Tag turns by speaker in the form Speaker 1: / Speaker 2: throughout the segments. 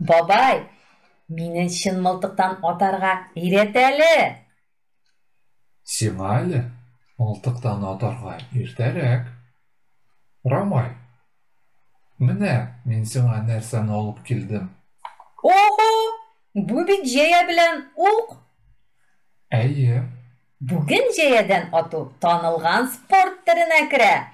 Speaker 1: Бабай, мине шын мылтыктан атарга өйрәт әле.
Speaker 2: Сиңа әле мылтыктан атарга иртәрәк. Рамай, менә мин сиңа нәрсәне алып килдем.
Speaker 1: Ого, бу бит җәя белән ук.
Speaker 2: Әйе,
Speaker 1: Бүген җәядән ату танылган спорт төренә керә.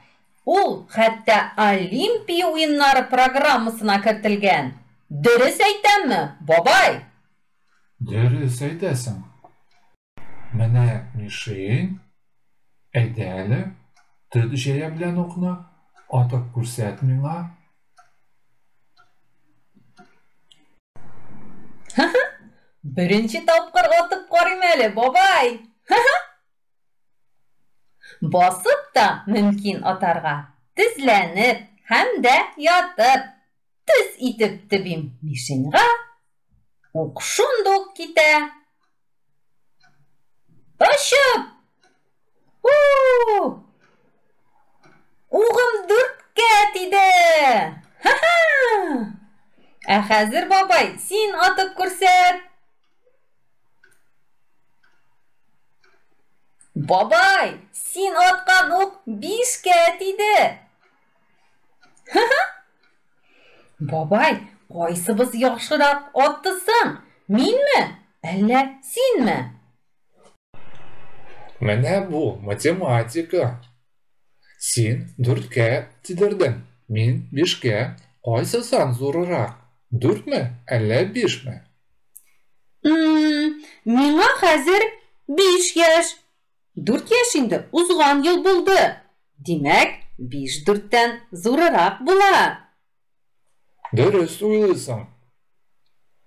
Speaker 1: Ул хәтта Олимпия уеннары программасына кертелгән. Дөрес әйтәмме, бабай?
Speaker 2: дөрес әйтәсең. Менә мишень. Әйдә әле, тот җәя белән укны, атып күрсәт миңа.
Speaker 1: Беренче тапкыр атып карыйм әле, бабай. Басып та мөмкин атарга. Тезләнеп һәм дә ятып. Тез итеп тибим мишеньга. Ук шундук китә. Очып! Угым дүрткә тиде. Ә хәзер, бабай, син атып күрсәт. Бабай, син аткан ук 5-кә тиде. Бабай, кайсыбыз яхшырак аттысың? Минме, әллә синме?
Speaker 2: Менә бу математика. Син 4-кә тидердең, мин 5-кә. Кайсы сан зурырак? 4ме, әллә 5ме?
Speaker 1: Миңа хәзер 5 яшь. 4 яшь инде узган ел булды. Димәк, 5 4-тән зурырак була.
Speaker 2: Дөрес уйлыйсың.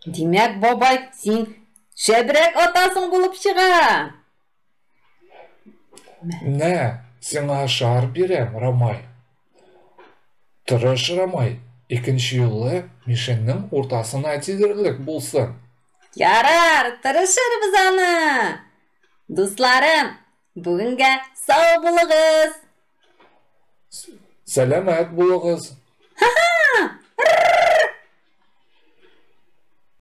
Speaker 1: Димәк, бабай, син шәбрәк атасың булып чыга.
Speaker 2: Менә сиңа шар бирәм, Рамай. Тырыш, Рамай, икенче юлы мишеннең уртасына тидерлек булсын.
Speaker 1: Ярар, тырышырбыз аны. Дусларым, бүгенгә сау булыгыз.
Speaker 2: Сәламәт булыгыз.